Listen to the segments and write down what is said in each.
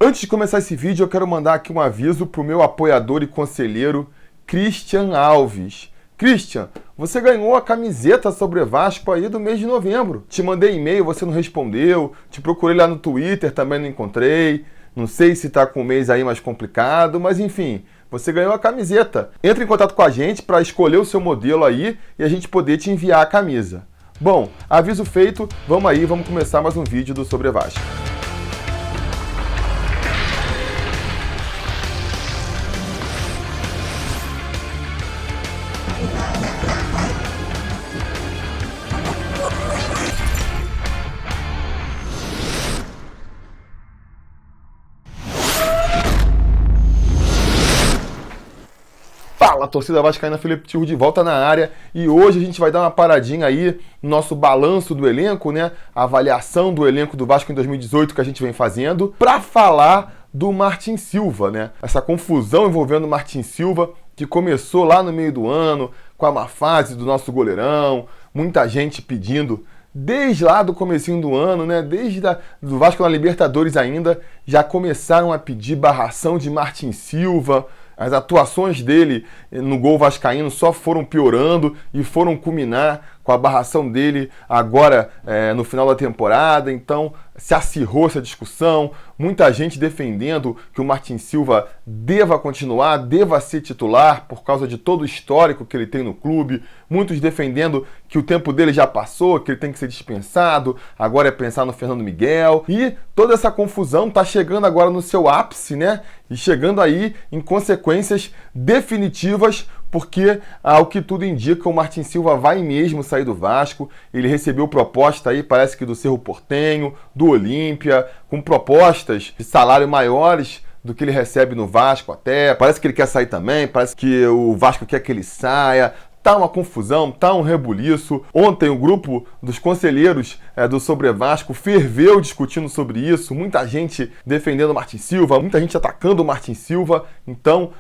Antes de começar esse vídeo, eu quero mandar aqui um aviso para o meu apoiador e conselheiro, Christian Alves. Christian, você ganhou a camiseta sobre Vasco aí do mês de novembro. Te mandei e-mail, você não respondeu. Te procurei lá no Twitter, também não encontrei. Não sei se está com o mês aí mais complicado, mas enfim, você ganhou a camiseta. Entre em contato com a gente para escolher o seu modelo aí e a gente poder te enviar a camisa. Bom, aviso feito, vamos aí, vamos começar mais um vídeo do Sobre Vasco. Fala, torcida vascaína, Felipe Tirro de volta na área e hoje a gente vai dar uma paradinha aí no nosso balanço do elenco, né? A avaliação do elenco do Vasco em 2018 que a gente vem fazendo para falar do Martin Silva, né? Essa confusão envolvendo o Martin Silva que começou lá no meio do ano com a má fase do nosso goleirão, muita gente pedindo desde lá do comecinho do ano, né? Desde do Vasco na Libertadores ainda, já começaram a pedir barração de Martin Silva. As atuações dele no gol vascaíno só foram piorando e foram culminar com a barração dele agora no final da temporada. Então se acirrou essa discussão, muita gente defendendo que o Martin Silva deva continuar, deva ser titular por causa de todo o histórico que ele tem no clube, muitos defendendo que o tempo dele já passou, que ele tem que ser dispensado, agora é pensar no Fernando Miguel, e toda essa confusão está chegando agora no seu ápice, né? E chegando aí em consequências definitivas, porque, ao que tudo indica, o Martin Silva vai mesmo sair do Vasco. Ele recebeu proposta aí, parece que do Cerro Porteño, do Olímpia, com propostas de salário maiores do que ele recebe no Vasco até. Parece que ele quer sair também, parece que o Vasco quer que ele saia. Tá uma confusão, tá um rebuliço. Ontem o grupo dos conselheiros do Sobre Vasco ferveu discutindo sobre isso. Muita gente defendendo o Martin Silva, muita gente atacando o Martin Silva. Então,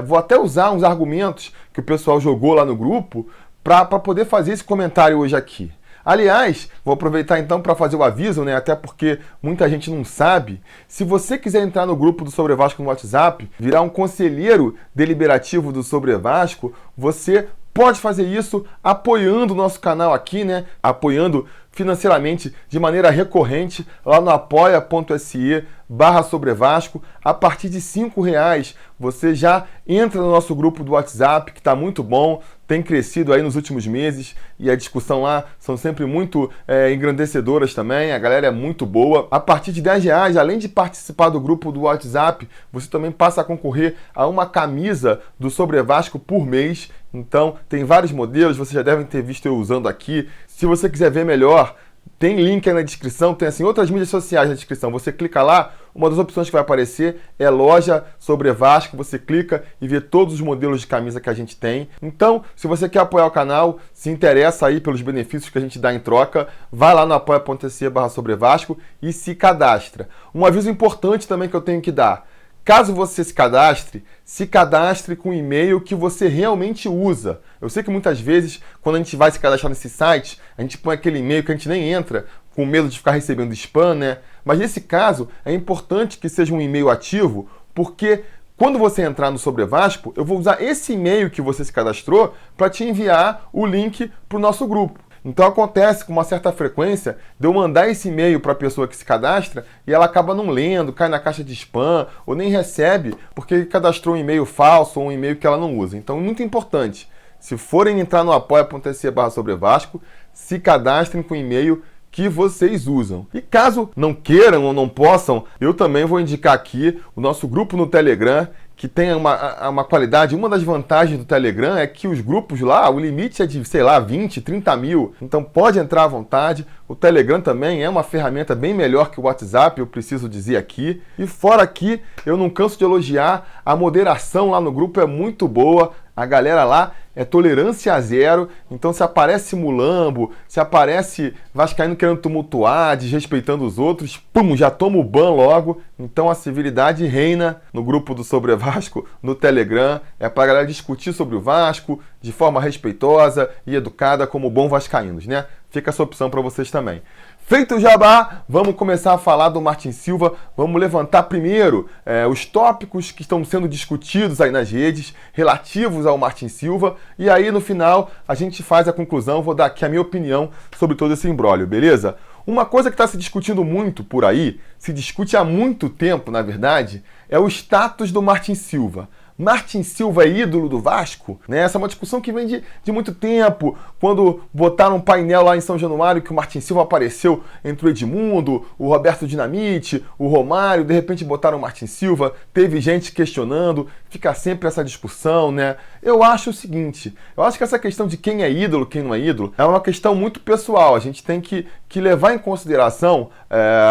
vou até usar uns argumentos que o pessoal jogou lá no grupo para poder fazer esse comentário hoje aqui. Aliás, vou aproveitar então para fazer o aviso, né? Até porque muita gente não sabe. Se você quiser entrar no grupo do Sobre Vasco no WhatsApp, virar um conselheiro deliberativo do Sobre Vasco, você pode fazer isso apoiando o nosso canal aqui, né? Apoiando financeiramente de maneira recorrente lá no apoia.se/sobrevasco. A partir de R$5 você já entra no nosso grupo do WhatsApp, que está muito bom, tem crescido aí nos últimos meses e a discussão lá são sempre muito engrandecedoras também, a galera é muito boa. A partir de R$10, além de participar do grupo do WhatsApp, você também passa a concorrer a uma camisa do Sobre Vasco por mês. Então tem vários modelos, vocês já devem ter visto eu usando aqui. Se você quiser ver melhor, tem link aí na descrição, tem assim outras mídias sociais na descrição. Você clica lá, uma das opções que vai aparecer é loja Sobre Vasco. Você clica e vê todos os modelos de camisa que a gente tem. Então, se você quer apoiar o canal, se interessa aí pelos benefícios que a gente dá em troca, vai lá no apoia.se/sobrevasco e se cadastra. Um aviso importante também que eu tenho que dar. Caso você se cadastre com o e-mail que você realmente usa. Eu sei que muitas vezes, quando a gente vai se cadastrar nesse site, a gente põe aquele e-mail que a gente nem entra, com medo de ficar recebendo spam, né? Mas nesse caso, é importante que seja um e-mail ativo, porque quando você entrar no Sobre Vasco, eu vou usar esse e-mail que você se cadastrou para te enviar o link para o nosso grupo. Então acontece com uma certa frequência de eu mandar esse e-mail para a pessoa que se cadastra e ela acaba não lendo, cai na caixa de spam ou nem recebe porque cadastrou um e-mail falso ou um e-mail que ela não usa. Então, muito importante, se forem entrar no apoia.se/sobrevasco, se cadastrem com o e-mail que vocês usam. E caso não queiram ou não possam, eu também vou indicar aqui o nosso grupo no Telegram, que tem uma qualidade. Uma das vantagens do Telegram é que os grupos lá, o limite é de, sei lá, 20, 30 mil. Então pode entrar à vontade. O Telegram também é uma ferramenta bem melhor que o WhatsApp, eu preciso dizer aqui. E fora aqui, eu não canso de elogiar, a moderação lá no grupo é muito boa. A galera lá é tolerância zero, então se aparece mulambo, se aparece vascaíno querendo tumultuar, desrespeitando os outros, pum, já toma o ban logo. Então a civilidade reina no grupo do Sobre Vasco, no Telegram. É pra galera discutir sobre o Vasco de forma respeitosa e educada como bom vascaínos, né? Fica essa opção para vocês também. Feito o jabá, vamos começar a falar do Martin Silva. Vamos levantar primeiro os tópicos que estão sendo discutidos aí nas redes relativos ao Martin Silva. E aí, no final, a gente faz a conclusão. Vou dar aqui a minha opinião sobre todo esse imbróglio, beleza? Uma coisa que está se discutindo muito por aí, se discute há muito tempo, na verdade, é o status do Martin Silva. Martin Silva é ídolo do Vasco? Né? Essa é uma discussão que vem de muito tempo. Quando botaram um painel lá em São Januário que o Martin Silva apareceu entre o Edmundo, o Roberto Dinamite, o Romário, de repente botaram o Martin Silva, teve gente questionando, fica sempre essa discussão, né? Eu acho o seguinte, eu acho que essa questão de quem é ídolo, quem não é ídolo, é uma questão muito pessoal. A gente tem que levar em consideração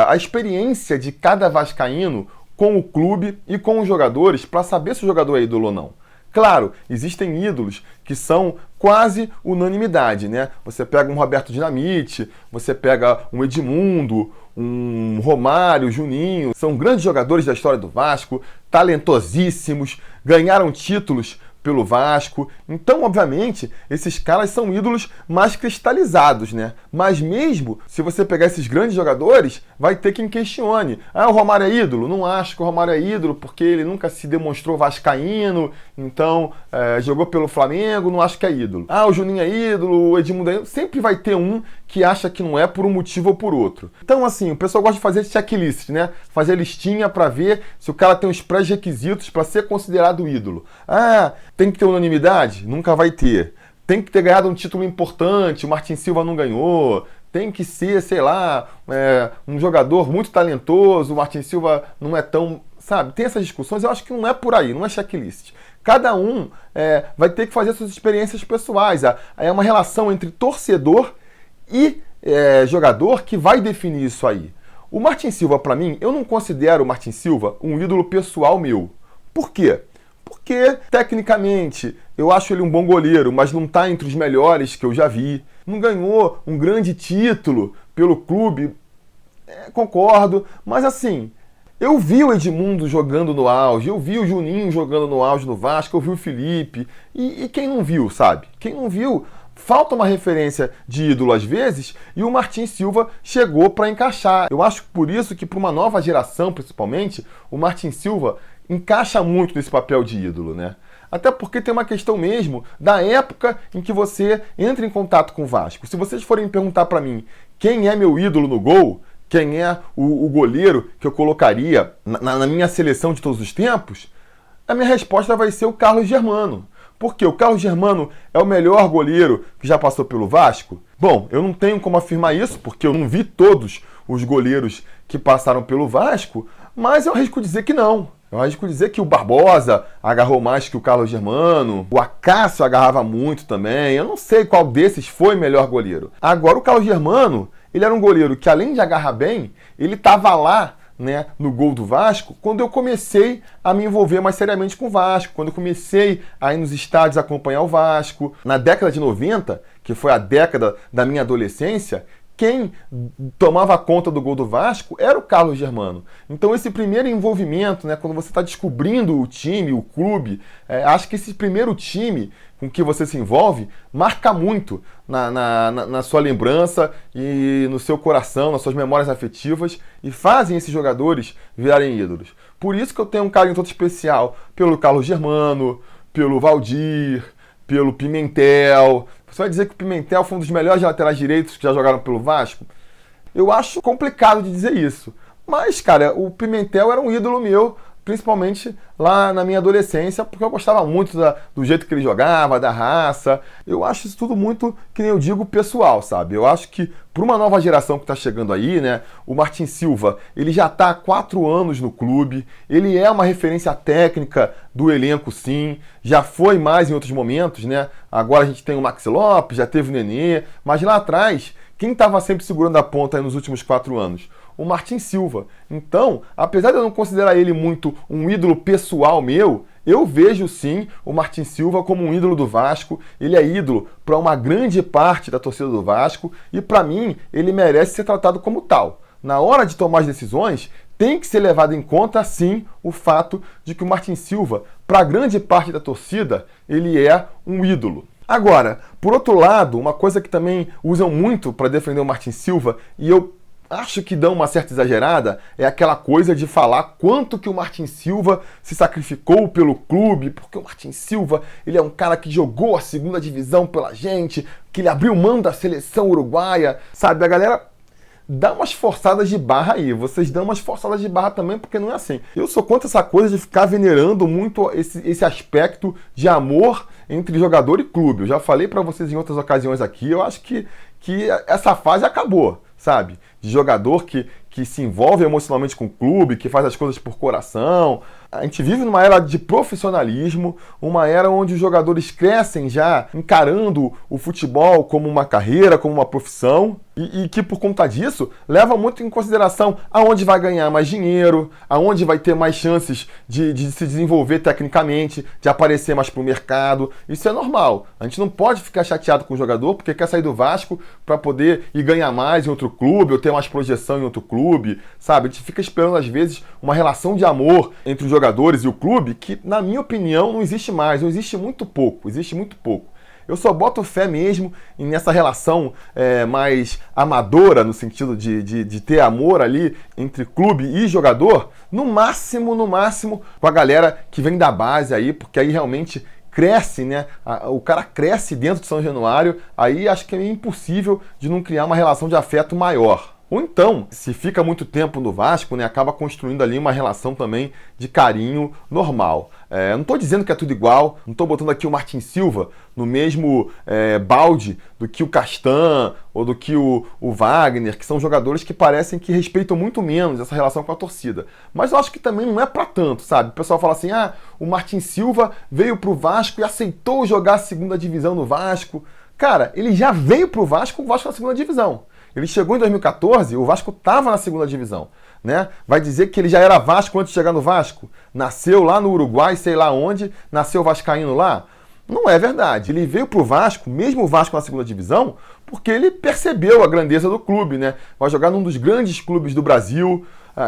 a experiência de cada vascaíno com o clube e com os jogadores para saber se o jogador é ídolo ou não. Claro, existem ídolos que são quase unanimidade, né? Você pega um Roberto Dinamite, você pega um Edmundo, um Romário, Juninho, são grandes jogadores da história do Vasco, talentosíssimos, ganharam títulos pelo Vasco. Então, obviamente, esses caras são ídolos mais cristalizados, né? Mas mesmo se você pegar esses grandes jogadores, vai ter quem questione. Ah, o Romário é ídolo? Não acho que o Romário é ídolo, porque ele nunca se demonstrou vascaíno, então jogou pelo Flamengo, não acho que é ídolo. Ah, o Juninho é ídolo, o Edmundo é ídolo. Sempre vai ter um que acha que não é por um motivo ou por outro. Então, assim, o pessoal gosta de fazer checklist, né? Fazer listinha para ver se o cara tem os pré-requisitos para ser considerado ídolo. Ah, tem que ter unanimidade? Nunca vai ter. Tem que ter ganhado um título importante, o Martin Silva não ganhou. Tem que ser, sei lá, um jogador muito talentoso, o Martin Silva não é tão... Sabe, tem essas discussões, eu acho que não é por aí, não é checklist. Cada um vai ter que fazer suas experiências pessoais. É uma relação entre torcedor e jogador que vai definir isso aí. O Martin Silva, para mim, eu não considero o Martin Silva um ídolo pessoal meu. Por quê? Porque, tecnicamente, eu acho ele um bom goleiro, mas não está entre os melhores que eu já vi. Não ganhou um grande título pelo clube, concordo, mas assim, eu vi o Edmundo jogando no auge, eu vi o Juninho jogando no auge no Vasco, eu vi o Felipe, e quem não viu, sabe? Quem não viu, falta uma referência de ídolo às vezes, e o Martin Silva chegou para encaixar. Eu acho por isso que para uma nova geração, principalmente, o Martin Silva encaixa muito nesse papel de ídolo, né? Até porque tem uma questão mesmo da época em que você entra em contato com o Vasco. Se vocês forem perguntar para mim quem é meu ídolo no gol, quem é o goleiro que eu colocaria na minha seleção de todos os tempos, a minha resposta vai ser o Carlos Germano. Porque o Carlos Germano é o melhor goleiro que já passou pelo Vasco? Bom, eu não tenho como afirmar isso, porque eu não vi todos os goleiros que passaram pelo Vasco, mas eu arrisco dizer que não. Eu arrisco dizer que o Barbosa agarrou mais que o Carlos Germano, o Acácio agarrava muito também, eu não sei qual desses foi melhor goleiro. Agora, o Carlos Germano, ele era um goleiro que, além de agarrar bem, ele estava lá, né, no gol do Vasco, quando eu comecei a me envolver mais seriamente com o Vasco, quando eu comecei a ir nos estádios acompanhar o Vasco. Na década de 90, que foi a década da minha adolescência, quem tomava conta do gol do Vasco era o Carlos Germano. Então esse primeiro envolvimento, né, quando você está descobrindo o time, o clube, acho que esse primeiro time com que você se envolve marca muito na sua lembrança e no seu coração, nas suas memórias afetivas, e fazem esses jogadores virarem ídolos. Por isso que eu tenho um carinho todo especial pelo Carlos Germano, pelo Valdir, pelo Pimentel. Você vai dizer que o Pimentel foi um dos melhores laterais direitos que já jogaram pelo Vasco? Eu acho complicado de dizer isso. Mas, cara, o Pimentel era um ídolo meu, principalmente lá na minha adolescência, porque eu gostava muito do jeito que ele jogava, da raça. Eu acho isso tudo muito, que nem eu digo, pessoal, sabe? Eu acho que para uma nova geração que está chegando aí, né, o Martin Silva, ele já está há 4 anos no clube, ele é uma referência técnica do elenco, sim, já foi mais em outros momentos, né? Agora a gente tem o Maxi Lopes, já teve o Nenê, mas lá atrás, quem estava sempre segurando a ponta aí nos últimos 4 anos? O Martin Silva. Então, apesar de eu não considerar ele muito um ídolo pessoal meu, eu vejo sim o Martin Silva como um ídolo do Vasco. Ele é ídolo para uma grande parte da torcida do Vasco e, para mim, ele merece ser tratado como tal. Na hora de tomar as decisões, tem que ser levado em conta, sim, o fato de que o Martin Silva, para grande parte da torcida, ele é um ídolo. Agora, por outro lado, uma coisa que também usam muito para defender o Martin Silva, e eu acho que dão uma certa exagerada é aquela coisa de falar quanto que o Martin Silva se sacrificou pelo clube, porque o Martin Silva, ele é um cara que jogou a segunda divisão pela gente, que ele abriu mão da seleção uruguaia, sabe? A galera dá umas forçadas de barra aí, vocês dão umas forçadas de barra também, porque não é assim. Eu sou contra essa coisa de ficar venerando muito esse aspecto de amor entre jogador e clube. Eu já falei pra vocês em outras ocasiões aqui, eu acho que essa fase acabou, sabe? De jogador que se envolve emocionalmente com o clube, que faz as coisas por coração. A gente vive numa era de profissionalismo, uma era onde os jogadores crescem já encarando o futebol como uma carreira, como uma profissão, e que por conta disso leva muito em consideração aonde vai ganhar mais dinheiro, aonde vai ter mais chances de se desenvolver tecnicamente, de aparecer mais para o mercado. Isso é normal. A gente não pode ficar chateado com o jogador porque quer sair do Vasco para poder ir ganhar mais em outro clube ou ter mais projeção em outro clube, sabe? A gente fica esperando às vezes uma relação de amor entre os jogadores e o clube que, na minha opinião, não existe mais, não existe muito pouco, existe muito pouco. Eu só boto fé mesmo nessa relação mais amadora, no sentido de ter amor ali entre clube e jogador, no máximo, com a galera que vem da base aí, porque aí realmente cresce, né? O cara cresce dentro de São Januário, aí acho que é impossível de não criar uma relação de afeto maior. Ou então, se fica muito tempo no Vasco, né, acaba construindo ali uma relação também de carinho normal. Eu não estou dizendo que é tudo igual, não estou botando aqui o Martin Silva no mesmo balde do que o Castan ou do que o Wagner, que são jogadores que parecem que respeitam muito menos essa relação com a torcida. Mas eu acho que também não é para tanto, sabe? O pessoal fala assim, o Martin Silva veio pro Vasco e aceitou jogar a segunda divisão no Vasco. Cara, ele já veio pro Vasco, o Vasco na segunda divisão. Ele chegou em 2014, o Vasco estava na segunda divisão, né? Vai dizer que ele já era Vasco antes de chegar no Vasco? Nasceu lá no Uruguai, sei lá onde, nasceu vascaíno lá? Não é verdade. Ele veio para o Vasco, mesmo o Vasco na segunda divisão, porque ele percebeu a grandeza do clube, né? Vai jogar num dos grandes clubes do Brasil.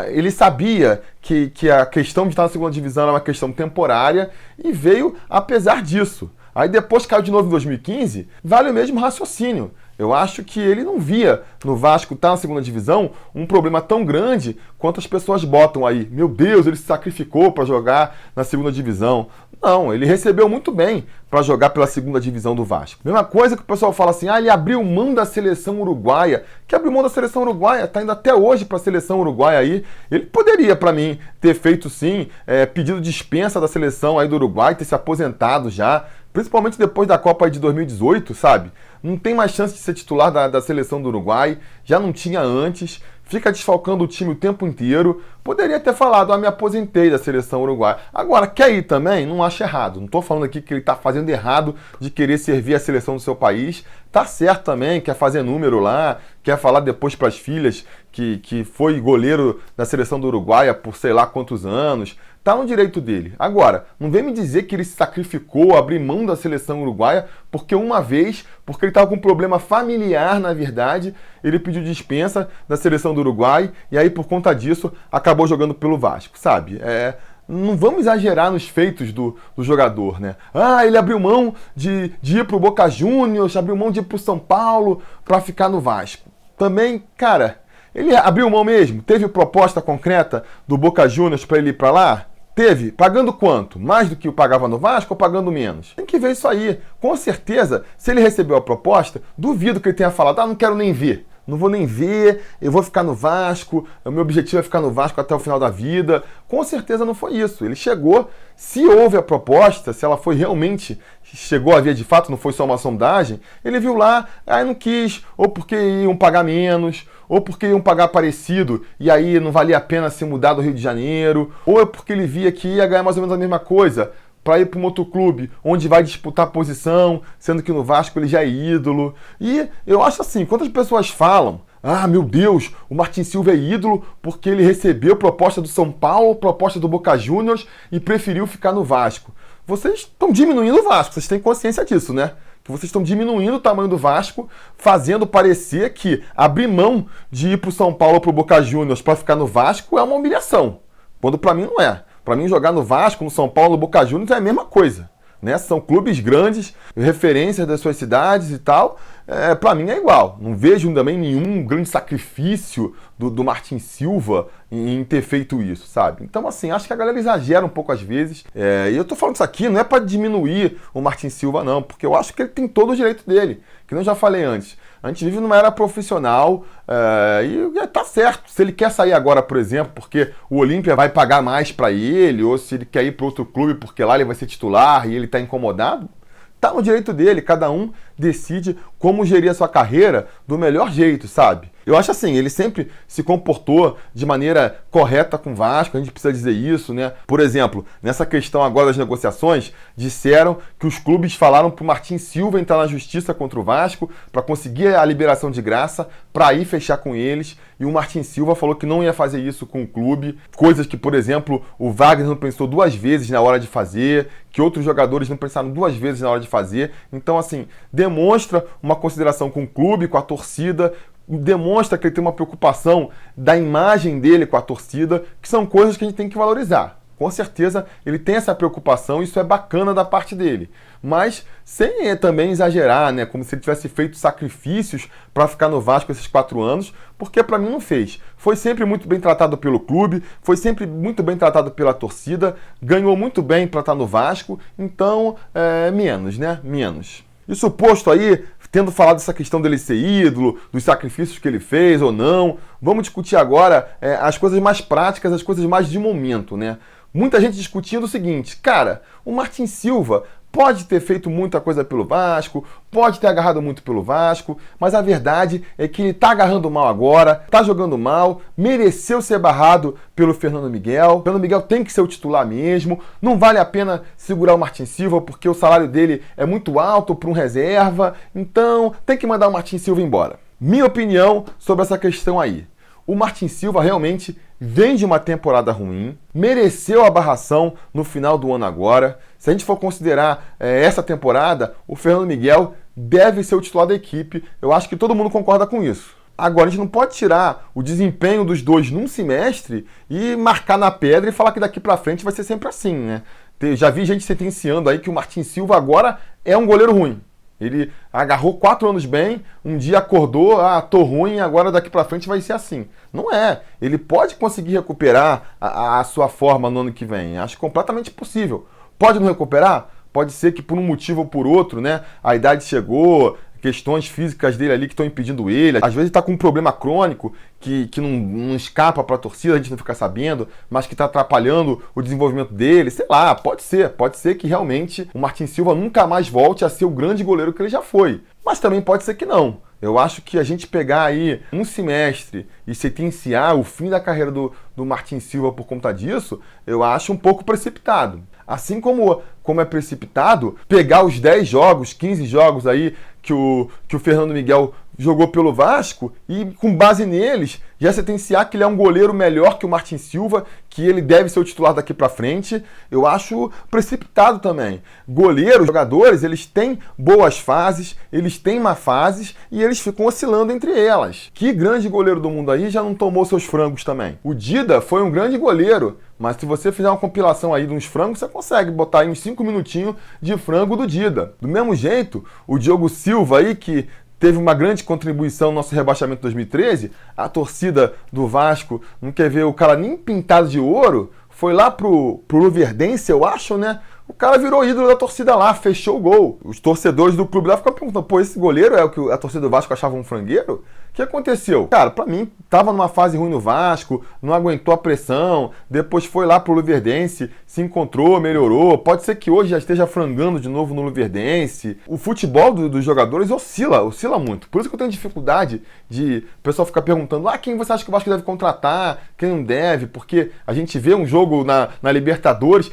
Ele sabia que a questão de estar na segunda divisão era uma questão temporária e veio apesar disso. Aí depois caiu de novo em 2015, vale o mesmo raciocínio. Eu acho que ele não via no Vasco estar na segunda divisão um problema tão grande quanto as pessoas botam aí. Meu Deus, ele se sacrificou para jogar na segunda divisão. Não, ele recebeu muito bem para jogar pela segunda divisão do Vasco. Mesma coisa que o pessoal fala assim, ele abriu mão da seleção uruguaia. Que abriu mão da seleção uruguaia? Tá indo até hoje para a seleção uruguaia aí. Ele poderia, para mim, ter feito sim, pedido dispensa da seleção aí do Uruguai, ter se aposentado já, principalmente depois da Copa aí de 2018, sabe? Não tem mais chance de ser titular da seleção do Uruguai, já não tinha antes, fica desfalcando o time o tempo inteiro. Poderia ter falado, me aposentei da seleção uruguaia. Agora, quer ir também? Não acho errado. Não estou falando aqui que ele está fazendo errado de querer servir a seleção do seu país. Tá certo também, quer fazer número lá, quer falar depois para as filhas que foi goleiro da seleção do Uruguai por sei lá quantos anos. Tá no direito dele. Agora, não vem me dizer que ele se sacrificou, abriu mão da seleção uruguaia, porque ele estava com um problema familiar, na verdade, ele pediu dispensa da seleção do Uruguai, e aí por conta disso acabou jogando pelo Vasco, sabe? Não vamos exagerar nos feitos do jogador, né? Ele abriu mão de ir pro Boca Juniors, abriu mão de ir pro São Paulo para ficar no Vasco. Também, cara, ele abriu mão mesmo? Teve proposta concreta do Boca Juniors para ele ir para lá? Teve. Pagando quanto? Mais do que o pagava no Vasco ou pagando menos? Tem que ver isso aí. Com certeza, se ele recebeu a proposta, duvido que ele tenha falado, não quero nem ver. Não vou nem ver, eu vou ficar no Vasco, o meu objetivo é ficar no Vasco até o final da vida. Com certeza não foi isso. Ele chegou, se houve a proposta, se ela foi realmente, chegou a haver de fato, não foi só uma sondagem, ele viu lá, aí não quis, ou porque iam pagar menos, ou porque iam pagar parecido, e aí não valia a pena se mudar do Rio de Janeiro, ou é porque ele via que ia ganhar mais ou menos a mesma coisa, para ir para um outro clube onde vai disputar posição, sendo que no Vasco ele já é ídolo. E eu acho assim, quando as pessoas falam, meu Deus, o Martin Silva é ídolo porque ele recebeu proposta do São Paulo, proposta do Boca Juniors e preferiu ficar no Vasco. Vocês estão diminuindo o Vasco, vocês têm consciência disso, né? Que vocês estão diminuindo o tamanho do Vasco, fazendo parecer que abrir mão de ir para o São Paulo ou para o Boca Juniors para ficar no Vasco é uma humilhação, quando para mim não é. Para mim, jogar no Vasco, no São Paulo, no Boca Juniors é a mesma coisa. né? São clubes grandes, referências das suas cidades e tal. Para mim é igual. Não vejo também nenhum grande sacrifício do Martin Silva em ter feito isso, sabe? Então, assim, acho que a galera exagera um pouco às vezes. E eu tô falando isso aqui não é para diminuir o Martin Silva, não, porque eu acho que ele tem todo o direito dele, que eu já falei antes. A gente vive numa era profissional e tá certo. Se ele quer sair agora, por exemplo, porque o Olímpia vai pagar mais para ele, ou se ele quer ir para outro clube porque lá ele vai ser titular e ele tá incomodado, tá no direito dele. Cada um decide como gerir a sua carreira do melhor jeito, sabe? Eu acho assim, ele sempre se comportou de maneira correta com o Vasco, a gente precisa dizer isso, né? Por exemplo, nessa questão agora das negociações, disseram que os clubes falaram pro Martin Silva entrar na justiça contra o Vasco para conseguir a liberação de graça, para ir fechar com eles, e o Martin Silva falou que não ia fazer isso com o clube, coisas que, por exemplo, o Wagner não pensou duas vezes na hora de fazer, que outros jogadores não pensaram duas vezes na hora de fazer. Então, assim, demonstra uma consideração com o clube, com a torcida, demonstra que ele tem uma preocupação da imagem dele com a torcida, que são coisas que a gente tem que valorizar. Com certeza ele tem essa preocupação, isso é bacana da parte dele. Mas sem também exagerar, né? Como se ele tivesse feito sacrifícios para ficar no Vasco esses 4 anos, porque para mim não fez. Foi sempre muito bem tratado pelo clube, foi sempre muito bem tratado pela torcida, ganhou muito bem para estar no Vasco, então menos, né? Menos. Isso posto aí, tendo falado dessa questão dele ser ídolo, dos sacrifícios que ele fez ou não, vamos discutir agora as coisas mais práticas, as coisas mais de momento, né? Muita gente discutindo o seguinte, cara, o Martin Silva pode ter feito muita coisa pelo Vasco, pode ter agarrado muito pelo Vasco, mas a verdade é que ele tá agarrando mal agora, tá jogando mal, mereceu ser barrado pelo Fernando Miguel. O Fernando Miguel tem que ser o titular mesmo, não vale a pena segurar o Martin Silva porque o salário dele é muito alto para um reserva, então tem que mandar o Martin Silva embora. Minha opinião sobre essa questão aí. O Martin Silva realmente vem de uma temporada ruim, mereceu a barração no final do ano agora. Se a gente for considerar essa temporada, o Fernando Miguel deve ser o titular da equipe. Eu acho que todo mundo concorda com isso. Agora, a gente não pode tirar o desempenho dos dois num semestre e marcar na pedra e falar que daqui pra frente vai ser sempre assim, né? Já vi gente sentenciando aí que o Martin Silva agora é um goleiro ruim. Ele agarrou 4 anos bem, um dia acordou, tô ruim, agora daqui pra frente vai ser assim. Não é. Ele pode conseguir recuperar a sua forma no ano que vem. Acho completamente possível. Pode não recuperar? Pode ser que por um motivo ou por outro, né? A idade chegou, questões físicas dele ali que estão impedindo ele. Às vezes ele está com um problema crônico que não escapa para a torcida, a gente não fica sabendo, mas que está atrapalhando o desenvolvimento dele. Sei lá, pode ser que realmente o Martin Silva nunca mais volte a ser o grande goleiro que ele já foi. Mas também pode ser que não. Eu acho que a gente pegar aí um semestre e sentenciar o fim da carreira do Martin Silva por conta disso, eu acho um pouco precipitado. Assim como é precipitado pegar os 10 jogos, 15 jogos aí que o Fernando Miguel jogou pelo Vasco e, com base neles, já sentenciar que ele é um goleiro melhor que o Martin Silva, que ele deve ser o titular daqui pra frente. Eu acho precipitado também. Goleiros, jogadores, eles têm boas fases, eles têm má fases e eles ficam oscilando entre elas. Que grande goleiro do mundo aí já não tomou seus frangos também? O Dida foi um grande goleiro, mas se você fizer uma compilação aí de uns frangos, você consegue botar aí uns 5 minutinhos de frango do Dida. Do mesmo jeito, o Diogo Silva aí, que teve uma grande contribuição no nosso rebaixamento de 2013, a torcida do Vasco não quer ver o cara nem pintado de ouro, foi lá pro Luverdense, eu acho, né? O cara virou ídolo da torcida lá, fechou o gol. Os torcedores do clube lá ficam perguntando, pô, esse goleiro é o que a torcida do Vasco achava um frangueiro? O que aconteceu? Cara, pra mim, tava numa fase ruim no Vasco, não aguentou a pressão, depois foi lá pro Luverdense, se encontrou, melhorou. Pode ser que hoje já esteja frangando de novo no Luverdense. O futebol dos jogadores oscila muito. Por isso que eu tenho dificuldade de o pessoal ficar perguntando, quem você acha que o Vasco deve contratar, quem não deve, porque a gente vê um jogo na Libertadores,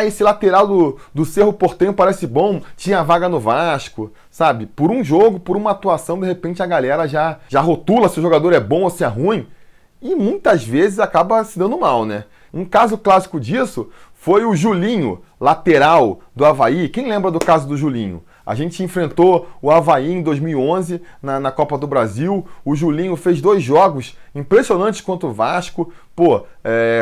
esse lateral do Cerro Porteño parece bom, tinha vaga no Vasco, sabe? Por um jogo, por uma atuação, de repente a galera já rotula se o jogador é bom ou se é ruim, e muitas vezes acaba se dando mal, né? Um caso clássico disso foi o Julinho, lateral do Avaí. Quem lembra do caso do Julinho? A gente enfrentou o Avaí em 2011 na Copa do Brasil. O Julinho fez 2 jogos impressionantes contra o Vasco. Pô,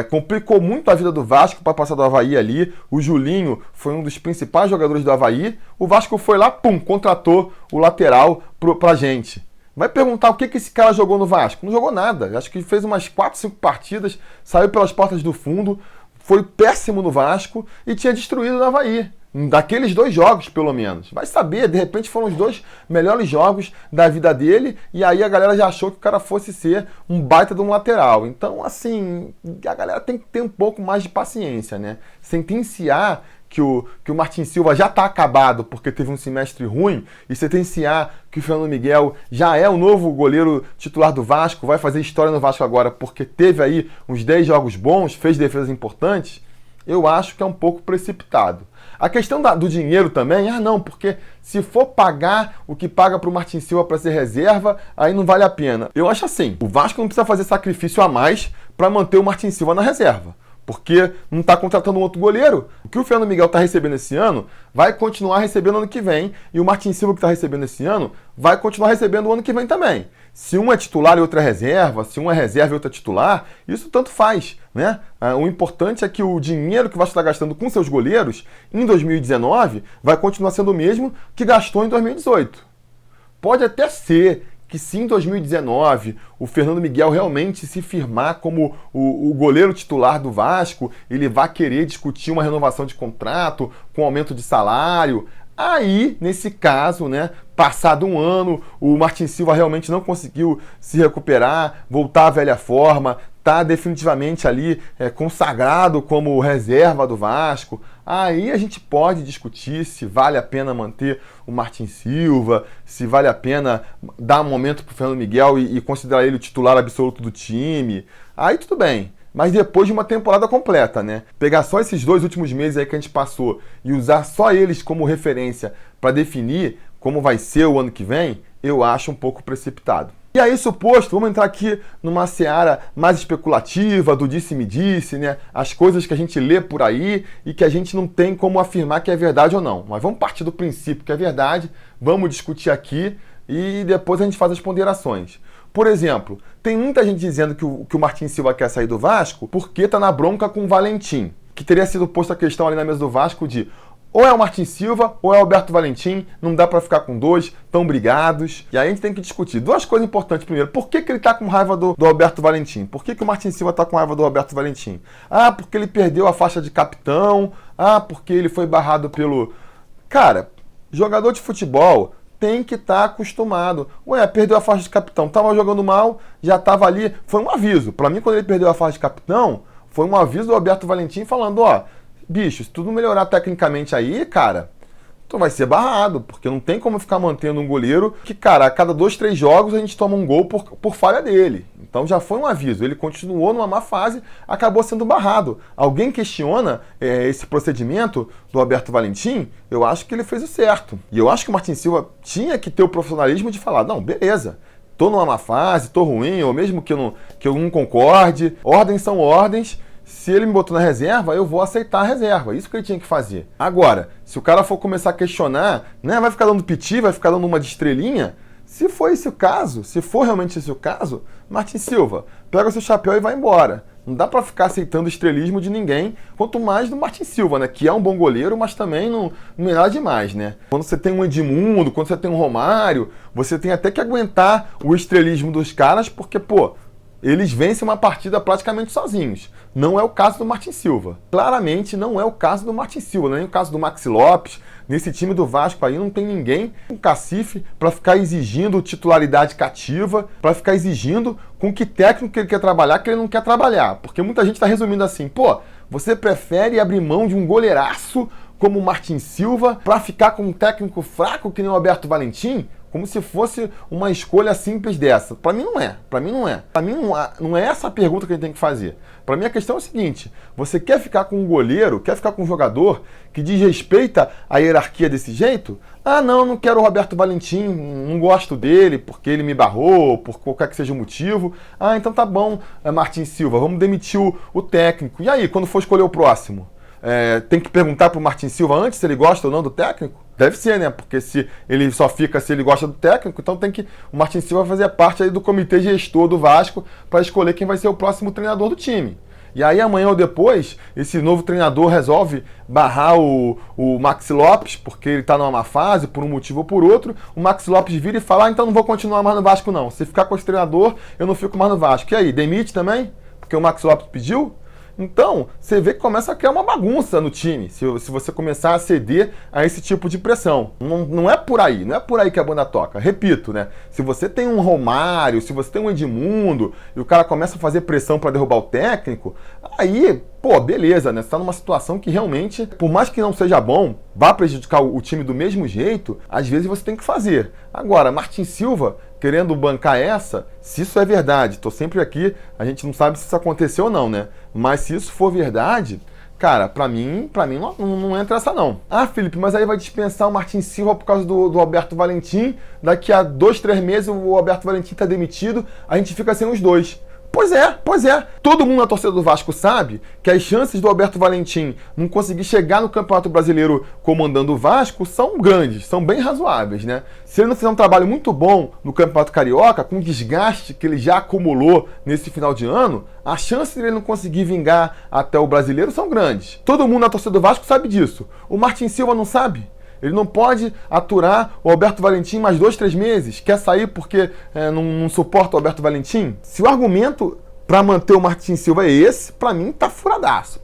complicou muito a vida do Vasco para passar do Avaí ali. O Julinho foi um dos principais jogadores do Avaí. O Vasco foi lá, pum, contratou o lateral pra gente. Vai perguntar o que esse cara jogou no Vasco? Não jogou nada. Acho que fez umas 4, 5 partidas, saiu pelas portas do fundo, foi péssimo no Vasco e tinha destruído o Avaí. Daqueles 2 jogos, pelo menos. Vai saber, de repente foram os 2 melhores jogos da vida dele e aí a galera já achou que o cara fosse ser um baita de um lateral. Então, assim, a galera tem que ter um pouco mais de paciência, né? Sentenciar que o Martin Silva já está acabado porque teve um semestre ruim e sentenciar que o Fernando Miguel já é o novo goleiro titular do Vasco, vai fazer história no Vasco agora porque teve aí uns 10 jogos bons, fez defesas importantes, eu acho que é um pouco precipitado. A questão do dinheiro também, não, porque se for pagar o que paga para o Martin Silva para ser reserva, aí não vale a pena. Eu acho assim, o Vasco não precisa fazer sacrifício a mais para manter o Martin Silva na reserva. Porque não está contratando um outro goleiro. O que o Fernando Miguel está recebendo esse ano, vai continuar recebendo ano que vem. E o Martin Silva que está recebendo esse ano, vai continuar recebendo o ano que vem também. Se um é titular e outro é reserva, se um é reserva e outro é titular, isso tanto faz, né? O importante é que o dinheiro que o Vasco está gastando com seus goleiros, em 2019, vai continuar sendo o mesmo que gastou em 2018. Pode até ser que se em 2019 o Fernando Miguel realmente se firmar como o goleiro titular do Vasco, ele vai querer discutir uma renovação de contrato, com aumento de salário. Aí, nesse caso, né, passado um ano, o Martin Silva realmente não conseguiu se recuperar, voltar à velha forma, está definitivamente ali consagrado como reserva do Vasco. Aí a gente pode discutir se vale a pena manter o Martin Silva, se vale a pena dar um momento para o Fernando Miguel e considerar ele o titular absoluto do time. Aí tudo bem. Mas depois de uma temporada completa, né? Pegar só esses 2 últimos meses aí que a gente passou e usar só eles como referência para definir como vai ser o ano que vem, eu acho um pouco precipitado. E aí, suposto, vamos entrar aqui numa seara mais especulativa, do disse-me-disse, né? As coisas que a gente lê por aí e que a gente não tem como afirmar que é verdade ou não. Mas vamos partir do princípio que é verdade, vamos discutir aqui e depois a gente faz as ponderações. Por exemplo, tem muita gente dizendo que o Martin Silva quer sair do Vasco porque tá na bronca com o Valentim, que teria sido posta a questão ali na mesa do Vasco de ou é o Martin Silva ou é o Alberto Valentim, não dá para ficar com 2, tão brigados. E aí a gente tem que discutir 2 coisas importantes. Primeiro, por que ele tá com raiva do Alberto Valentim? Por que o Martin Silva tá com raiva do Alberto Valentim? Porque ele perdeu a faixa de capitão. Porque ele foi barrado pelo... Cara, jogador de futebol tem que estar acostumado. Perdeu a faixa de capitão, tava jogando mal, já tava ali. Foi um aviso. Para mim, quando ele perdeu a faixa de capitão, foi um aviso do Alberto Valentim falando, bicho, se tu não melhorar tecnicamente aí, cara, tu vai ser barrado, porque não tem como ficar mantendo um goleiro que, cara, a cada 2, 3 jogos a gente toma um gol por falha dele. Então já foi um aviso. Ele continuou numa má fase, acabou sendo barrado. Alguém questiona esse procedimento do Alberto Valentim? Eu acho que ele fez o certo. E eu acho que o Martin Silva tinha que ter o profissionalismo de falar, não, beleza, tô numa má fase, tô ruim, ou mesmo que eu não concorde, ordens são ordens. Se ele me botou na reserva, eu vou aceitar a reserva. Isso que ele tinha que fazer. Agora, se o cara for começar a questionar, né, vai ficar dando piti, vai ficar dando uma de estrelinha. Se for esse o caso, se for realmente esse o caso, Martin Silva, pega o seu chapéu e vai embora. Não dá pra ficar aceitando estrelismo de ninguém, quanto mais do Martin Silva, né, que é um bom goleiro, mas também não é nada demais, né. Quando você tem um Edmundo, quando você tem um Romário, você tem até que aguentar o estrelismo dos caras, porque, eles vencem uma partida praticamente sozinhos. Não é o caso do Martin Silva. Claramente não é o caso do Martin Silva, nem o caso do Maxi Lopes. Nesse time do Vasco aí não tem ninguém com cacife para ficar exigindo titularidade cativa, para ficar exigindo com que técnico ele quer trabalhar, que ele não quer trabalhar. Porque muita gente está resumindo assim, você prefere abrir mão de um goleiraço como o Martin Silva para ficar com um técnico fraco que nem o Alberto Valentim? Como se fosse uma escolha simples dessa. Para mim não é. Para mim não é essa a pergunta que a gente tem que fazer. Para mim a questão é a seguinte, você quer ficar com um goleiro, quer ficar com um jogador que desrespeita a hierarquia desse jeito? Não quero o Roberto Valentim, não gosto dele porque ele me barrou, por qualquer que seja o motivo. Então tá bom, Martin Silva, vamos demitir o técnico. E aí, quando for escolher o próximo? Tem que perguntar pro Martin Silva antes se ele gosta ou não do técnico? Deve ser, né? Porque se ele só fica se ele gosta do técnico, então tem que o Martin Silva fazer parte aí do comitê gestor do Vasco para escolher quem vai ser o próximo treinador do time. E aí amanhã ou depois, esse novo treinador resolve barrar o Maxi Lopes, porque ele está numa má fase, por um motivo ou por outro. O Maxi Lopes vira e fala, então não vou continuar mais no Vasco não. Se ficar com esse treinador, eu não fico mais no Vasco. E aí, demite também? Porque o Maxi Lopes pediu? Então, você vê que começa a criar uma bagunça no time, se você começar a ceder a esse tipo de pressão. Não é por aí, não é por aí que a banda toca. Repito, né? Se você tem um Romário, se você tem um Edmundo, e o cara começa a fazer pressão para derrubar o técnico, aí, pô, beleza, né? Você tá numa situação que realmente, por mais que não seja bom, vá prejudicar o time do mesmo jeito, às vezes você tem que fazer. Agora, Martin Silva querendo bancar essa, se isso é verdade, tô sempre aqui, a gente não sabe se isso aconteceu ou não, né? Mas se isso for verdade, cara, pra mim não entra essa não. Ah, Felipe, mas aí vai dispensar o Martin Silva por causa do Alberto Valentim, daqui a 2, 3 meses o Alberto Valentim tá demitido, a gente fica sem os dois. Pois é. Todo mundo na torcida do Vasco sabe que as chances do Alberto Valentim não conseguir chegar no Campeonato Brasileiro comandando o Vasco são grandes, são bem razoáveis, né? Se ele não fizer um trabalho muito bom no Campeonato Carioca, com o desgaste que ele já acumulou nesse final de ano, as chances de ele não conseguir vingar até o Brasileiro são grandes. Todo mundo na torcida do Vasco sabe disso. O Martin Silva não sabe? Ele não pode aturar o Alberto Valentim mais 2, 3 meses? Quer sair porque não suporta o Alberto Valentim? Se o argumento para manter o Martin Silva é esse, para mim tá furadaço.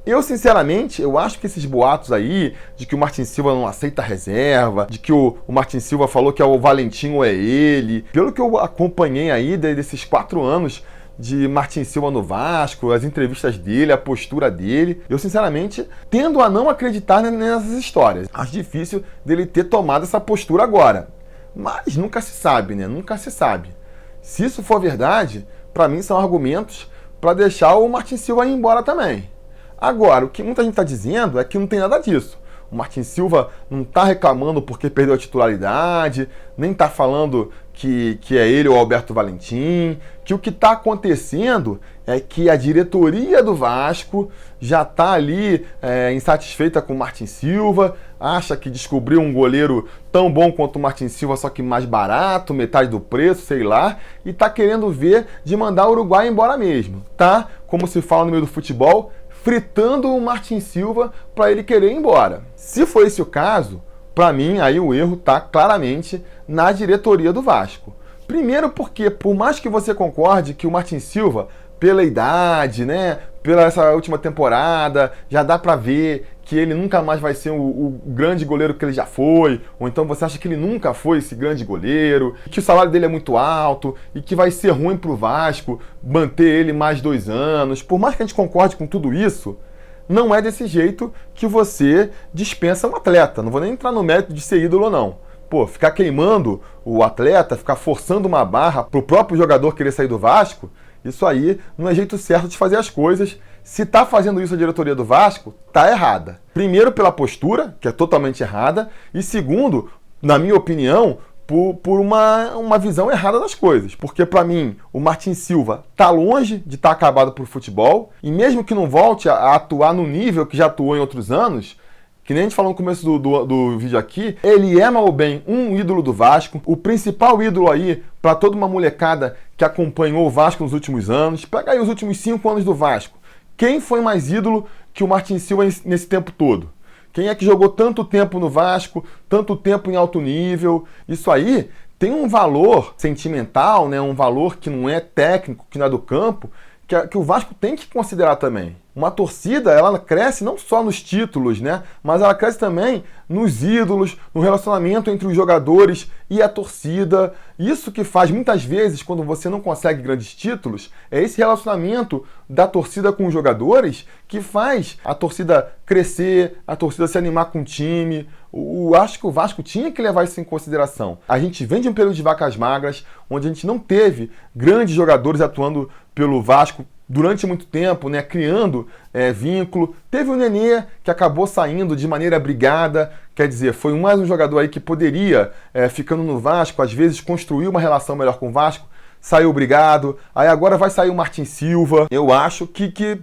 Eu, sinceramente, eu acho que esses boatos aí, de que o Martin Silva não aceita reserva, de que o Martin Silva falou que é o Valentim ou é ele, pelo que eu acompanhei aí desses 4 anos de Martin Silva no Vasco, as entrevistas dele, a postura dele, eu sinceramente tendo a não acreditar nessas histórias. Acho difícil dele ter tomado essa postura agora. Mas nunca se sabe, né? Nunca se sabe. Se isso for verdade, para mim são argumentos para deixar o Martin Silva ir embora também. Agora, o que muita gente está dizendo é que não tem nada disso. O Martin Silva não está reclamando porque perdeu a titularidade, nem está falando que é ele ou Alberto Valentim, que o que está acontecendo é que a diretoria do Vasco já está ali insatisfeita com o Martin Silva, acha que descobriu um goleiro tão bom quanto o Martin Silva, só que mais barato, metade do preço, sei lá, e está querendo ver de mandar o Uruguai embora mesmo, tá? Como se fala no meio do futebol, fritando o Martin Silva para ele querer ir embora. Se for esse o caso, para mim aí o erro está claramente na diretoria do Vasco. Primeiro porque, por mais que você concorde que o Martin Silva, pela idade, né, pela essa última temporada, já dá para ver que ele nunca mais vai ser o grande goleiro que ele já foi, ou então você acha que ele nunca foi esse grande goleiro, que o salário dele é muito alto e que vai ser ruim pro Vasco manter ele mais 2 anos. Por mais que a gente concorde com tudo isso, não é desse jeito que você dispensa um atleta. Não vou nem entrar no mérito de ser ídolo ou não. Pô, ficar queimando o atleta, ficar forçando uma barra pro próprio jogador querer sair do Vasco, isso aí não é jeito certo de fazer as coisas. Se tá fazendo isso a diretoria do Vasco, tá errada. Primeiro pela postura, que é totalmente errada, e segundo, na minha opinião, por uma visão errada das coisas. Porque para mim, o Martin Silva tá longe de estar acabado pro futebol, e mesmo que não volte a atuar no nível que já atuou em outros anos, que nem a gente falou no começo do vídeo aqui, ele é, mal ou bem, um ídolo do Vasco, o principal ídolo aí para toda uma molecada que acompanhou o Vasco nos últimos anos. Pega aí os últimos 5 anos do Vasco. Quem foi mais ídolo que o Martin Silva nesse tempo todo? Quem é que jogou tanto tempo no Vasco, tanto tempo em alto nível? Isso aí tem um valor sentimental, né? Um valor que não é técnico, que não é do campo, que o Vasco tem que considerar também. Uma torcida, ela cresce não só nos títulos, né? Mas ela cresce também nos ídolos, no relacionamento entre os jogadores e a torcida. Isso que faz, muitas vezes, quando você não consegue grandes títulos, é esse relacionamento da torcida com os jogadores que faz a torcida crescer, a torcida se animar com o time. Acho que o Vasco tinha que levar isso em consideração. A gente vem de um período de vacas magras, onde a gente não teve grandes jogadores atuando pelo Vasco durante muito tempo, né, criando vínculo. Teve o Nenê, que acabou saindo de maneira brigada, quer dizer, foi mais um jogador aí que poderia, ficando no Vasco, às vezes construir uma relação melhor com o Vasco, saiu brigado. Aí agora vai sair o Martin Silva. Eu acho que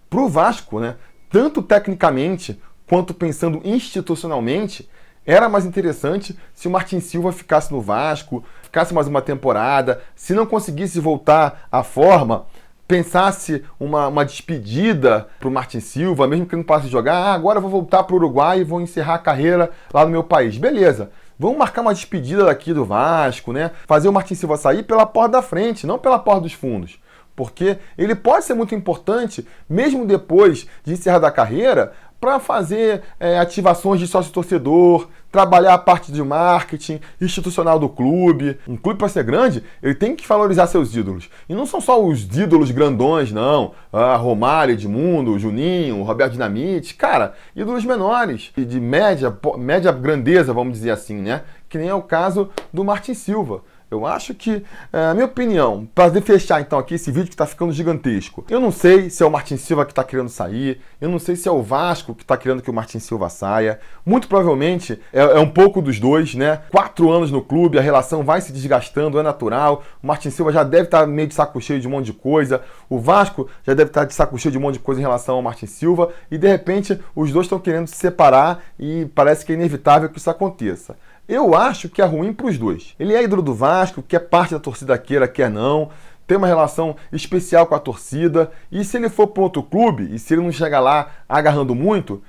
pro Vasco, né, tanto tecnicamente quanto pensando institucionalmente, era mais interessante se o Martin Silva ficasse no Vasco, ficasse mais uma temporada, se não conseguisse voltar à forma, pensasse uma despedida para o Martin Silva, mesmo que não passe a jogar, agora eu vou voltar para o Uruguai e vou encerrar a carreira lá no meu país. Beleza, vamos marcar uma despedida daqui do Vasco, né? Fazer o Martin Silva sair pela porta da frente, não pela porta dos fundos. Porque ele pode ser muito importante, mesmo depois de encerrar a carreira, para fazer ativações de sócio-torcedor, trabalhar a parte de marketing institucional do clube. Um clube, para ser grande, ele tem que valorizar seus ídolos. E não são só os ídolos grandões, não. Romário, Edmundo, Juninho, Roberto Dinamite. Cara, ídolos menores, de média grandeza, vamos dizer assim, né? Que nem é o caso do Martin Silva. Eu acho que, a minha opinião, para fechar então aqui esse vídeo que está ficando gigantesco, eu não sei se é o Martin Silva que está querendo sair, eu não sei se é o Vasco que está querendo que o Martin Silva saia, muito provavelmente é um pouco dos dois, né? 4 anos no clube, a relação vai se desgastando, é natural, o Martin Silva já deve estar meio de saco cheio de um monte de coisa, o Vasco já deve estar de saco cheio de um monte de coisa em relação ao Martin Silva, e de repente os dois estão querendo se separar e parece que é inevitável que isso aconteça. Eu acho que é ruim para os dois. Ele é ídolo do Vasco, quer parte da torcida queira, quer não, tem uma relação especial com a torcida, e se ele for para outro clube, e se ele não chegar lá agarrando muito,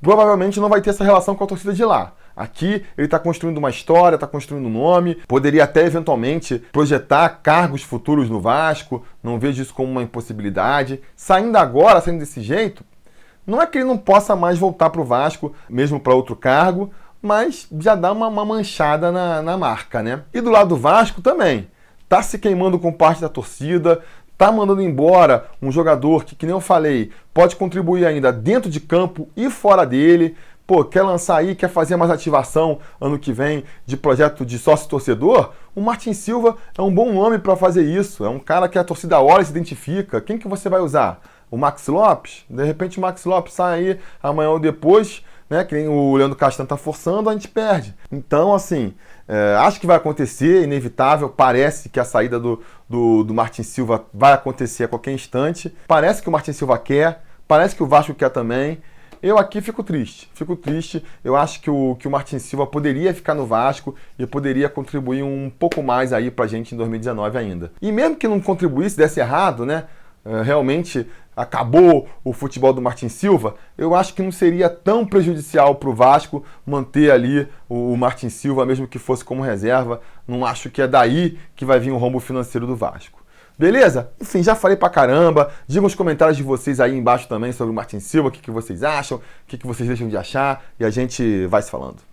provavelmente não vai ter essa relação com a torcida de lá. Aqui ele está construindo uma história, está construindo um nome, poderia até eventualmente projetar cargos futuros no Vasco, não vejo isso como uma impossibilidade. Saindo agora, saindo desse jeito, não é que ele não possa mais voltar para o Vasco, mesmo para outro cargo, mas já dá uma manchada na marca, né? E do lado do Vasco também, tá se queimando com parte da torcida, tá mandando embora um jogador que nem eu falei, pode contribuir ainda dentro de campo e fora dele. Pô, quer lançar aí, quer fazer mais ativação ano que vem de projeto de sócio-torcedor? O Martin Silva é um bom nome para fazer isso, é um cara que a torcida olha e se identifica. Quem que você vai usar? O Max Lopes? De repente o Max Lopes sai aí amanhã ou depois, né, que nem o Leandro Castan está forçando, a gente perde. Então, assim, acho que vai acontecer, inevitável. Parece que a saída do Martin Silva vai acontecer a qualquer instante. Parece que o Martin Silva quer, parece que o Vasco quer também. Eu aqui fico triste. Eu acho que o Martin Silva poderia ficar no Vasco e poderia contribuir um pouco mais aí pra gente em 2019 ainda. E mesmo que não contribuísse, desse errado, né? Realmente acabou o futebol do Martin Silva, eu acho que não seria tão prejudicial para o Vasco manter ali o Martin Silva, mesmo que fosse como reserva. Não acho que é daí que vai vir o rombo financeiro do Vasco. Beleza? Enfim, já falei pra caramba. Digam os comentários de vocês aí embaixo também sobre o Martin Silva, o que vocês acham, o que vocês deixam de achar, e a gente vai se falando.